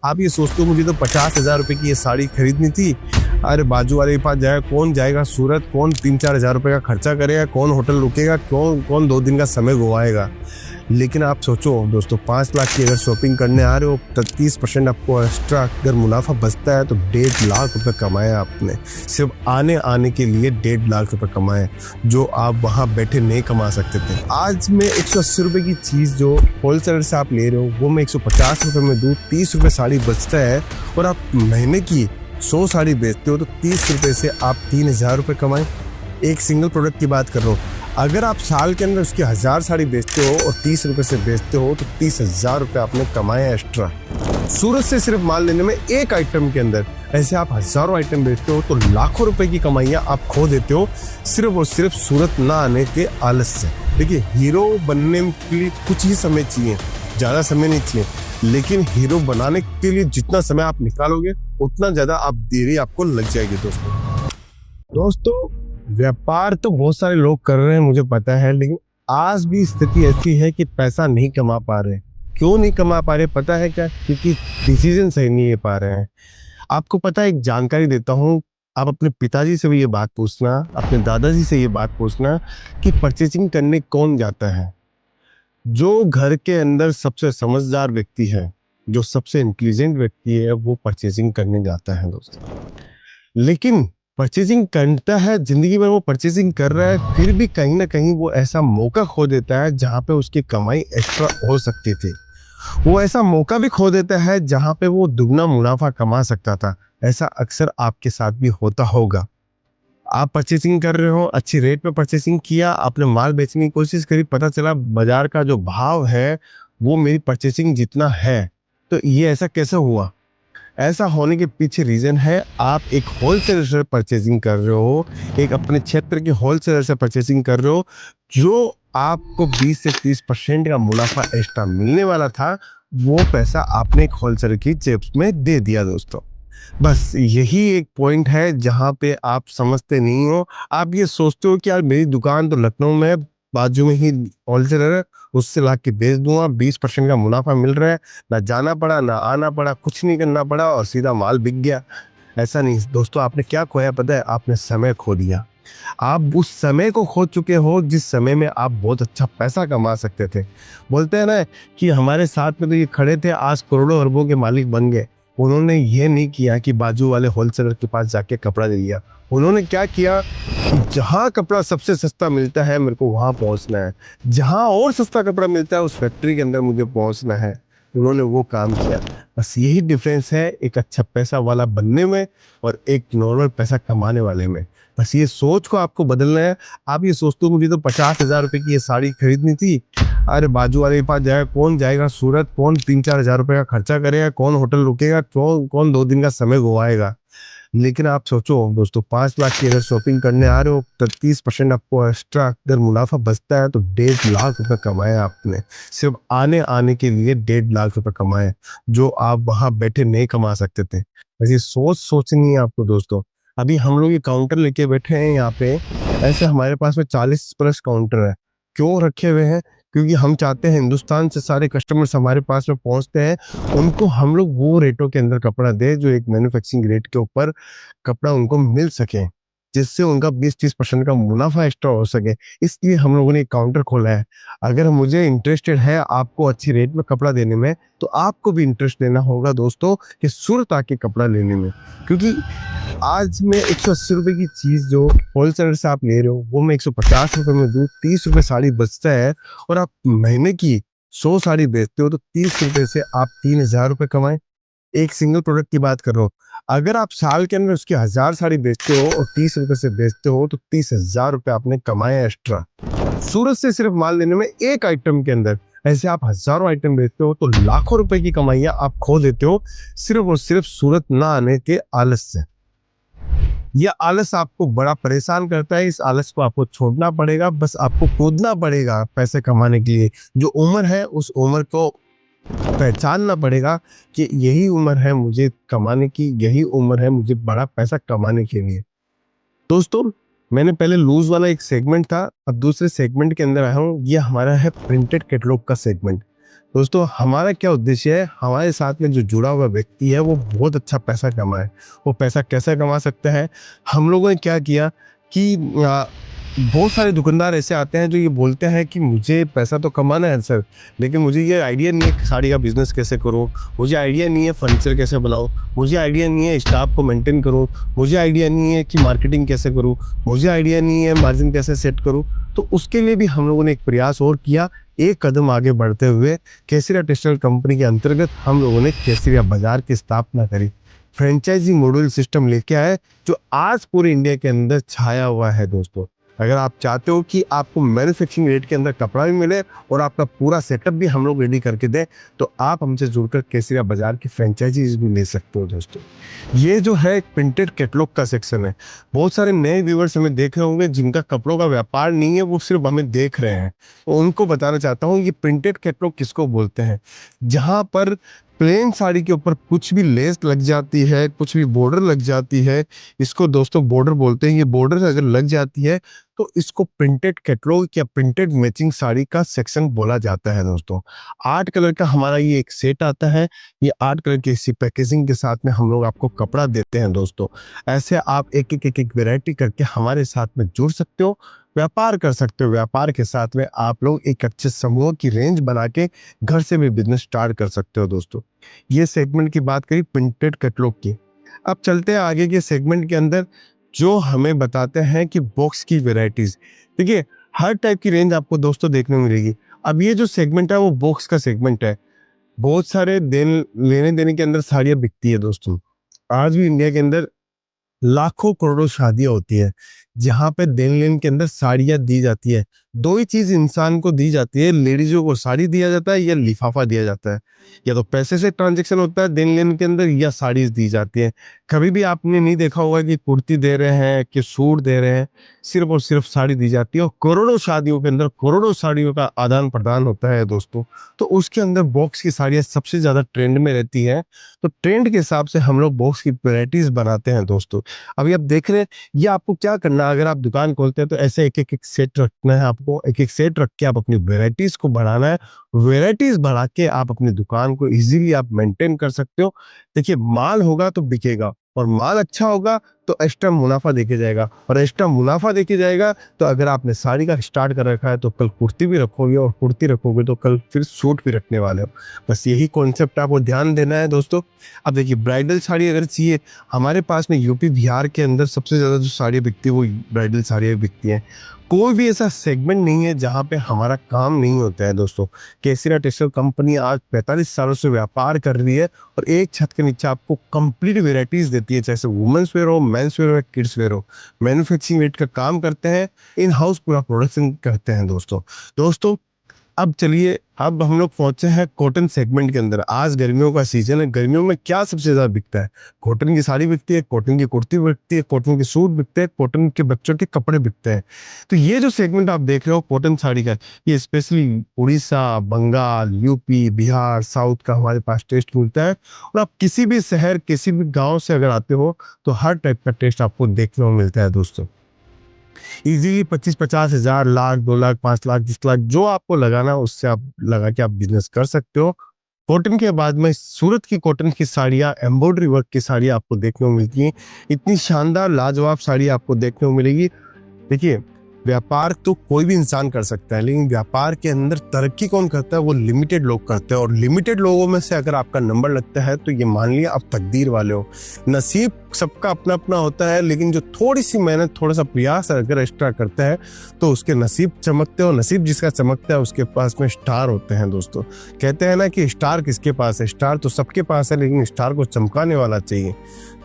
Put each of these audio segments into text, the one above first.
आप ये सोचते हो मुझे तो 50,000 रुपए की ये साड़ी खरीदनी थी। अरे बाजू वाले के पास जाएगा, कौन जाएगा सूरत, कौन 3-4 हज़ार रुपए का खर्चा करेगा, कौन होटल रुकेगा, कौन कौन 2 दिन का समय गवाएगा। लेकिन आप सोचो दोस्तों, 5 लाख की अगर शॉपिंग करने आ रहे हो, 30% आपको एक्स्ट्रा अगर मुनाफा बचता है तो 1.5 लाख रुपए कमाए आपने। सिर्फ आने आने के लिए 1.5 लाख रुपए कमाए, जो आप वहाँ बैठे नहीं कमा सकते थे। आज मैं 180 रुपए की चीज़ जो होलसेलर से आप ले रहे हो, वो मैं 150 रुपए में दूँ, 30 रुपए साड़ी बचता है। और आप महीने की 100 साड़ी बेचते हो तो 30 रुपए से आप 3,000 रुपए कमाए। एक सिंगल प्रोडक्ट की बात कर रहा हूँ। अगर आप साल के अंदर उसकी 1000 साड़ी बेचते हो और 30 रुपए से बेचते हो तो 30,000 रुपए आपने कमाए एक्स्ट्रा। सूरत से सिर्फ माल लेने में एक आइटम के अंदर ऐसे आप हजारों आइटम बेचते हो तो लाखों रुपए की कमाइयां आप खो देते हो, सिर्फ और सिर्फ सूरत ना आने के आलस से। देखिए, हीरो बनने के लिए कुछ ही समय चाहिए, ज्यादा समय नहीं चाहिए, लेकिन हीरो बनाने के लिए जितना समय आप निकालोगे उतना ज्यादा आप देरी आपको लग जाएगी। दोस्तों व्यापार तो बहुत सारे लोग कर रहे हैं, मुझे पता है, लेकिन आज भी स्थिति ऐसी है कि पैसा नहीं कमा पा रहे। क्यों नहीं कमा पा रहे पता है क्या? क्योंकि डिसीजन सही नहीं ले पा रहे हैं। आपको पता है, एक जानकारी देता हूँ, आप अपने पिताजी से भी ये बात पूछना, अपने दादाजी से ये बात पूछना कि परचेसिंग करने कौन जाता है। जो घर के अंदर सबसे समझदार व्यक्ति है, जो सबसे इंटेलिजेंट व्यक्ति है, वो परचेसिंग करने जाता है दोस्तों। लेकिन परचेजिंग करता है, जिंदगी में वो परचेजिंग कर रहा है, फिर भी कहीं ना कहीं वो ऐसा मौका खो देता है जहां पे उसकी कमाई एक्स्ट्रा हो सकती थी। वो ऐसा मौका भी खो देता है जहां पे वो दुगना मुनाफा कमा सकता था। ऐसा अक्सर आपके साथ भी होता होगा। आप परचेसिंग कर रहे हो, अच्छी रेट पे परचेसिंग किया, आपने माल बेचने की कोशिश करी, पता चला बाजार का जो भाव है वो मेरी परचेसिंग जितना है। तो ये ऐसा कैसे हुआ? ऐसा होने के पीछे रीजन है, आप एक होलसेलर से परचेसिंग कर रहे हो, एक अपने क्षेत्र के होलसेलर से परचेसिंग कर रहे हो, जो आपको 20 से 30% का मुनाफा एक्स्ट्रा मिलने वाला था, वो पैसा आपने एक होलसेलर की जेब में दे दिया दोस्तों। बस यही एक पॉइंट है जहां पे आप समझते नहीं हो। आप ये सोचते हो कि यार मेरी दुकान तो लखनऊ में है, बाजू में ही होलसेलर है, उससे ला के बेच दूंगा, 20% का मुनाफा मिल रहा है, ना जाना पड़ा ना आना पड़ा, कुछ नहीं करना पड़ा और सीधा माल बिक गया। ऐसा नहीं दोस्तों, आपने क्या खोया पता है? आपने समय खो दिया। आप उस समय को खो चुके हो जिस समय में आप बहुत अच्छा पैसा कमा सकते थे। बोलते हैं ना कि हमारे साथ में तो ये खड़े थे, आज करोड़ों अरबों के मालिक बन गए। उन्होंने ये नहीं किया कि बाजू वाले होलसेलर के पास जाके कपड़ा ले लिया। उन्होंने क्या किया कि जहाँ कपड़ा सबसे सस्ता मिलता है मेरे को वहाँ पहुँचना है, जहाँ और सस्ता कपड़ा मिलता है उस फैक्ट्री के अंदर मुझे पहुँचना है। उन्होंने वो काम किया। बस यही डिफरेंस है एक अच्छा पैसा वाला बनने में और एक नॉर्मल पैसा कमाने वाले में। बस ये सोच को आपको बदलना है। आप ये सोचते हो मुझे तो 50,000 रुपए की ये साड़ी खरीदनी थी। अरे बाजू वाले के पास जाएगा, कौन जाएगा सूरत, कौन 3-4 हज़ार रुपए का खर्चा करेगा, कौन होटल रुकेगा, कौन कौन 2 दिन का समय गवाएगा। लेकिन आप सोचो दोस्तों, 5 लाख की अगर शॉपिंग करने आ रहे हो तो 30% आपको एक्स्ट्रा अगर मुनाफा बचता है तो 1.5 लाख रुपए कमाए आपने। सिर्फ आने आने के लिए 1.5 लाख रुपए कमाए, जो आप वहां बैठे नहीं कमा सकते थे। ऐसी सोच सोचनी है आपको दोस्तों। अभी हम लोग ये काउंटर लेके बैठे हैं यहाँ पे, ऐसे हमारे पास में 40+ काउंटर है। क्यों रखे हुए हैं? क्योंकि हम चाहते हैं हिंदुस्तान से सारे कस्टमर्स हमारे पास में पहुंचते हैं, उनको हम लोग वो रेटों के अंदर कपड़ा दे जो एक मैन्युफैक्चरिंग रेट के ऊपर कपड़ा उनको मिल सके, जिससे उनका 20-30% का मुनाफा एक्स्ट्रा हो सके। इसलिए हम लोगों ने एक काउंटर खोला है। अगर मुझे इंटरेस्टेड है आपको अच्छी रेट में कपड़ा देने में, तो आपको भी इंटरेस्ट लेना होगा दोस्तों कि सूरत आके कपड़ा लेने में। क्योंकि आज मैं 180 रुपए की चीज जो होलसेलर से आप ले रहे हो, वो मैं 150 रुपए में दूँ, 30 रुपए साड़ी बचता है। और आप महीने की 100 साड़ी बेचते हो तो 30 रुपए से आप 3,000 रुपए कमाए। एक सिंगल प्रोडक्ट की बात कर रहा हूँ। अगर आप साल के अंदर उसकी 1000 साड़ी बेचते हो और 30 रुपए से बेचते हो तो 30,000 रुपए आपने कमाए एक्स्ट्रा। सूरत से सिर्फ माल लेने में एक आइटम के अंदर ऐसे आप हजारों आइटम बेचते हो तो लाखों रुपए की कमाइयां आप खो देते हो, सिर्फ और सिर्फ सूरत ना आने के आलस से। यह आलस आपको बड़ा परेशान करता है। इस आलस को आपको छोड़ना पड़ेगा, बस आपको कूदना पड़ेगा पैसे कमाने के लिए। जो उम्र है उस उम्र को पहचानना पड़ेगा कि यही उम्र है मुझे कमाने की, यही उम्र है मुझे बड़ा पैसा कमाने के लिए। दोस्तों, मैंने पहले लूज वाला एक सेगमेंट था, अब दूसरे सेगमेंट के अंदर आया हूँ। ये हमारा है प्रिंटेड कैटलॉग का सेगमेंट। दोस्तों हमारा क्या उद्देश्य है, हमारे साथ में जो जुड़ा हुआ व्यक्ति है वो बहुत अच्छा पैसा कमाए। वो पैसा कैसे कमा सकता है, हम लोगों ने क्या किया कि बहुत सारे दुकानदार ऐसे आते हैं जो ये बोलते हैं कि मुझे पैसा तो कमाना है सर, लेकिन मुझे ये आइडिया नहीं है कि साड़ी का बिजनेस कैसे करूँ, मुझे आइडिया नहीं है फर्नीचर कैसे बनाऊँ, मुझे आइडिया नहीं है स्टाफ को मेंटेन करूँ, मुझे आइडिया नहीं है कि मार्केटिंग कैसे करूँ, मुझे आइडिया नहीं है मार्जिन कैसे सेट करूँ। तो उसके लिए भी हम लोगों ने एक प्रयास और किया। एक कदम आगे बढ़ते हुए केसरिया टेक्सटाइल कंपनी के अंतर्गत हम लोगों ने केसरिया बाजार की स्थापना करी। फ्रेंचाइजी मॉड्यूल सिस्टम लेके आए जो आज पूरे इंडिया के अंदर छाया हुआ है दोस्तों। अगर आप चाहते हो कि आपको मैन्युफैक्चरिंग रेट के अंदर कपड़ा भी मिले और आपका पूरा सेटअप भी हम लोग रेडी करके दें, तो आप हमसे जुड़कर केसरिया बाजार की फ्रेंचाइजीज भी ले सकते हो दोस्तों। ये जो है एक प्रिंटेड कैटलॉग का सेक्शन है। बहुत सारे नए व्यूवर्स हमें देख रहे होंगे जिनका कपड़ों का व्यापार नहीं है, वो सिर्फ हमें देख रहे हैं। तो उनको बताना चाहता हूँ ये प्रिंटेड कैटलॉग किसको बोलते हैं, जहाँ पर प्लेन साड़ी के ऊपर कुछ भी लेस लग जाती है, कुछ भी बॉर्डर लग जाती है। इसको दोस्तों बॉर्डर बोलते हैं। ये बॉर्डर अगर लग जाती है तो इसको प्रिंटेड कैटलॉग या प्रिंटेड मैचिंग साड़ी का सेक्शन बोला जाता है दोस्तों। 8 कलर का हमारा ये एक सेट आता है। ये 8 कलर की इसी पैकेजिंग के साथ में हम लोग आपको कपड़ा देते हैं दोस्तों। ऐसे आप एक वैरायटी करके हमारे साथ में जुड़ सकते हो, व्यापार कर सकते हो। व्यापार के साथ में आप लोग एक अच्छे समूह की रेंज बना के घर से भी बिजनेस स्टार्ट कर सकते हो दोस्तों। ये सेगमेंट की बात करी प्रिंटेड कैटलॉग की। अब चलते हैं आगे के सेगमेंट के अंदर जो हमें बताते हैं कि बॉक्स की वेराइटीज। देखिए हर टाइप की रेंज आपको दोस्तों देखने को मिलेगी। अब ये जो सेगमेंट है वो बॉक्स का सेगमेंट है। बहुत सारे लेने देने के अंदर साड़ियाँ बिकती है दोस्तों। आज भी इंडिया के अंदर लाखों करोड़ों शादियां होती है जहाँ पे देन लेन के अंदर साड़ियाँ दी जाती है। दो ही चीज इंसान को दी जाती है, लेडीजों को साड़ी दिया जाता है या लिफाफा दिया जाता है। या तो पैसे से ट्रांजेक्शन होता है देन लेन के अंदर, या साड़ीज दी जाती है। कभी भी आपने नहीं देखा होगा कि कुर्ती दे रहे हैं कि सूट दे रहे हैं, सिर्फ और सिर्फ साड़ी दी जाती है। और करोड़ों शादियों के अंदर करोड़ों साड़ियों का आदान प्रदान होता है दोस्तों। तो उसके अंदर बॉक्स की साड़ियाँ सबसे ज्यादा ट्रेंड में रहती है। तो ट्रेंड के हिसाब से हम लोग बॉक्स की वेराइटीज बनाते हैं दोस्तों। अभी आप देख रहे हैं, ये आपको क्या करना है, अगर आप दुकान खोलते हैं तो ऐसे एक सेट रखना है। आपको एक सेट रख के आप अपनी वेराइटीज को बढ़ाना है। वेराइटीज बढ़ा के आप अपनी दुकान को इजीली आप मेंटेन कर सकते हो। देखिए माल होगा तो बिकेगा, और माल अच्छा होगा तो एक्स्ट्रा मुनाफा देके जाएगा, और एक्स्ट्रा मुनाफा देके जाएगा तो अगर आपने साड़ी का स्टार्ट कर रखा है तो कल कुर्ती भी रखोगे, और कुर्ती रखोगे तो कल फिर सूट भी रखने वाले हो। बस यही कॉन्सेप्ट आपको ध्यान देना है दोस्तों। अब देखिए ब्राइडल साड़ी अगर चाहिए, हमारे पास में यूपी बिहार के अंदर सबसे ज़्यादा जो साड़ियाँ बिकती है वो ब्राइडल साड़ियाँ बिकती हैं। कोई भी ऐसा सेगमेंट नहीं है जहाँ पे हमारा काम नहीं होता है दोस्तों। केसरिया टेक्सटाइल कंपनी आज 45 सालों से व्यापार कर रही है, और एक छत के नीचे आपको कंप्लीट वेराइटीज देती है, चाहे वुमेन्स वेयर हो, मेंस वेयर हो, किड्स वेयर हो। मैन्युफैक्चरिंग रेट का काम करते हैं, इन हाउस पूरा प्रोडक्शन करते हैं दोस्तों। दोस्तों अब चलिए, अब हम लोग पहुंचे हैं कॉटन सेगमेंट के अंदर। आज गर्मियों का सीजन है, गर्मियों में क्या सबसे ज्यादा बिकता है? कॉटन की साड़ी बिकती है, कॉटन की कुर्ती बिकती है, कॉटन के सूट बिकते हैं, कॉटन के बच्चों के कपड़े बिकते हैं। तो ये जो सेगमेंट आप देख रहे हो कॉटन साड़ी का, ये specially Orissa, Bengal, UP, Bihar, south का हमारे पास टेस्ट मिलता है। और आप किसी भी शहर, किसी भी गाँव से अगर आते हो तो हर टाइप का टेस्ट आपको देखने को मिलता है दोस्तों। इजीली 25-50 हज़ार, लाख, 2 लाख, 5 लाख, 10 लाख जो आपको लगाना है उससे आप लगा के आप बिजनेस कर सकते हो। कॉटन के बाद में सूरत की कॉटन की साड़ियाँ, एम्ब्रॉयडरी वर्क की साड़ियाँ आपको देखने को मिलती हैं। इतनी शानदार लाजवाब साड़ी आपको देखने को मिलेगी। देखिए व्यापार तो कोई भी इंसान कर सकता है, लेकिन व्यापार के अंदर तरक्की कौन करता है, वो लिमिटेड लोग करते हैं। और लिमिटेड लोगों में से अगर आपका नंबर लगता है तो ये मान लिया आप तकदीर वाले हो। नसीब सबका अपना अपना होता है, लेकिन जो थोड़ी सी मेहनत, थोड़ा सा प्रयास अगर एक्स्ट्रा करता है तो उसके नसीब चमकते हैं। और नसीब जिसका चमकता है उसके पास में स्टार होते हैं दोस्तों। कहते हैं ना कि स्टार किसके पास है? स्टार तो सबके पास है, लेकिन स्टार को चमकाने वाला चाहिए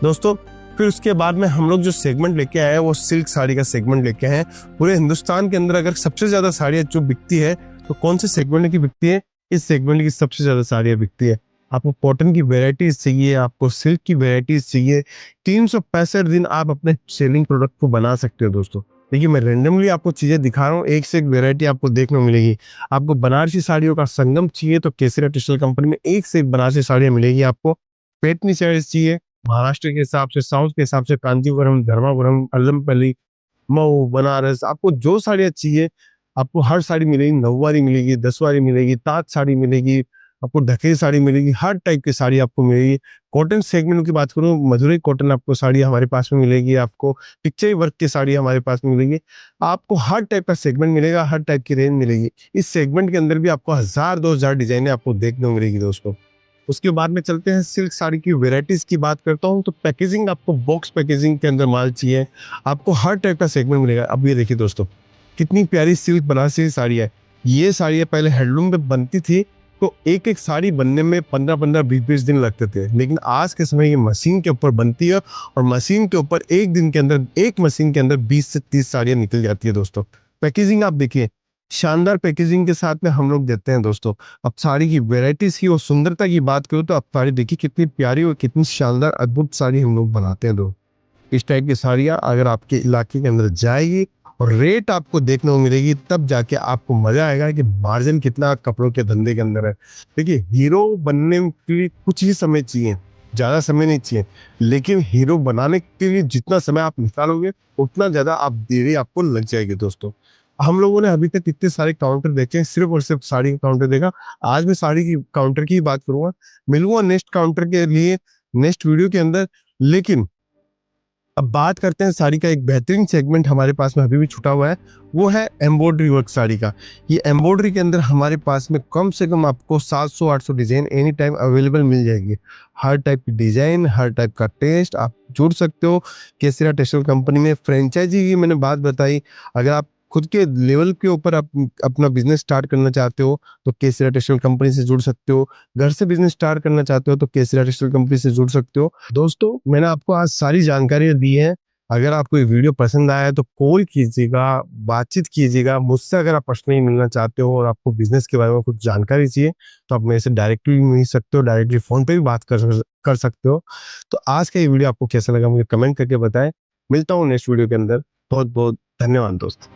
दोस्तों। फिर उसके बाद में हम लोग जो सेगमेंट लेके आए हैं वो सिल्क साड़ी का सेगमेंट लेके आए हैं। पूरे हिंदुस्तान के अंदर अगर सबसे ज्यादा साड़ियाँ जो बिकती है तो कौन से सेगमेंट की बिकती है? इस सेगमेंट की सबसे ज्यादा साड़ियाँ बिकती है। आपको कॉटन की वेराइटीज चाहिए, आपको सिल्क की वेराइटीज चाहिए, 365 दिन आप अपने सेलिंग प्रोडक्ट को बना सकते हो दोस्तों। देखिए मैं रेंडमली आपको चीजें दिखा रहा हूँ, एक से एक वेरायटी आपको देखने को मिलेगी। आपको बनारसी साड़ियों का संगम चाहिए तो केसरिया टेक्सटाइल कंपनी में एक से एक बनारसी साड़ियाँ मिलेगी आपको। पेटनी साड़ीज चाहिए महाराष्ट्र के हिसाब से, साउथ के हिसाब से कांजीवरम, धर्मावरम, अल्लमपल्ली, मऊ, बनारस, आपको जो साड़ियाँ चाहिए आपको हर साड़ी मिलेगी। 9 वारी मिलेगी, 10 वारी मिलेगी, ताज साड़ी मिलेगी, आपको ढकेई साड़ी मिलेगी, हर टाइप की साड़ी आपको मिलेगी। कॉटन सेगमेंट की बात करूँ, मधुरई कॉटन आपको साड़ी हमारे पास में मिलेगी, आपको पिक्चर वर्क की साड़ी हमारे पास में मिलेगी। आपको हर टाइप का सेगमेंट मिलेगा, हर टाइप की रेंज मिलेगी। इस सेगमेंट के अंदर भी आपको 1000-2000 डिजाइने आपको देखने को मिलेगी दोस्तों। उसके बाद में चलते हैं सिल्क साड़ी की वेराइटीज की बात करता हूँ, तो पैकेजिंग आपको बॉक्स पैकेजिंग के अंदर माल चाहिए, आपको हर टाइप का सेगमेंट मिलेगा। अब ये देखिए दोस्तों, कितनी प्यारी सिल्क बनारसी की साड़ी है। ये साड़ियाँ पहले हैंडलूम में बनती थी, तो एक एक साड़ी बनने में 15-15 20-20 दिन लगते थे, लेकिन आज के समय ये मशीन के ऊपर बनती है, और मशीन के ऊपर एक दिन के अंदर, एक मशीन के अंदर 20 से 30 साड़ियाँ निकल जाती है दोस्तों। पैकेजिंग आप देखिए, शानदार पैकेजिंग के साथ में हम लोग देते हैं दोस्तों। अब साड़ी की वेराइटीज की और सुंदरता की बात करूँ, तो अब साड़ी देखिए कितनी प्यारी और कितनी शानदार अद्भुत साड़ी हम लोग बनाते हैं दोस्तों। इस टाइप की साड़ियाँ अगर आपके इलाके के अंदर जाएगी और रेट आपको देखने को मिलेगी, तब जाके आपको मजा आएगा कि मार्जिन कितना कपड़ों के धंधे के अंदर है। देखिए, हीरो बनने के लिए कुछ ही समय चाहिए, ज्यादा समय नहीं चाहिए, लेकिन हीरो बनाने के लिए जितना समय आप निकालोगे, उतना ज्यादा आप देरी आपको लग जाएगी दोस्तों। हम लोगों ने अभी तक इतने सारे काउंटर देखे हैं, सिर्फ और सिर्फ साड़ी का काउंटर देखा। आज मैं साड़ी की काउंटर की बात करूंगा, मिलूंगा नेक्स्ट काउंटर के लिए नेक्स्ट वीडियो के अंदर। लेकिन अब बात करते हैं साड़ी का एक बेहतरीन सेगमेंट हमारे पास में अभी भी छुटा हुआ है, वो है एम्ब्रॉयडरी वर्क साड़ी का। ये एम्ब्रॉयडरी के अंदर हमारे पास में कम से कम आपको 700-800 डिजाइन एनी टाइम अवेलेबल मिल जाएगी। हर टाइप की डिजाइन, हर टाइप का टेस्ट आप जुड़ सकते हो। केसरिया टेक्सटाइल कंपनी में फ्रेंचाइजी की मैंने बात बताई, अगर आप खुद के लेवल के ऊपर आप अपना बिजनेस स्टार्ट करना चाहते हो, तो केसरिया टेक्सटाइल कंपनी से जुड़ सकते हो। घर से बिजनेस स्टार्ट करना चाहते हो, तो केसरिया टेक्सटाइल कंपनी से जुड़ सकते हो दोस्तों। मैंने आपको आज सारी जानकारियां दी हैं। अगर आपको ये वीडियो पसंद आया है तो कॉल कीजिएगा, बातचीत कीजिएगा मुझसे। अगर आप पर्सनली मिलना चाहते हो और आपको बिजनेस के बारे में कुछ जानकारी चाहिए, तो आप मेरे से डायरेक्टली मिल सकते हो, डायरेक्टली फोन पे भी बात कर सकते हो। तो आज का ये वीडियो आपको कैसा लगा मुझे कमेंट करके बताएं। मिलता हूँ नेक्स्ट वीडियो के अंदर। बहुत बहुत धन्यवाद दोस्त।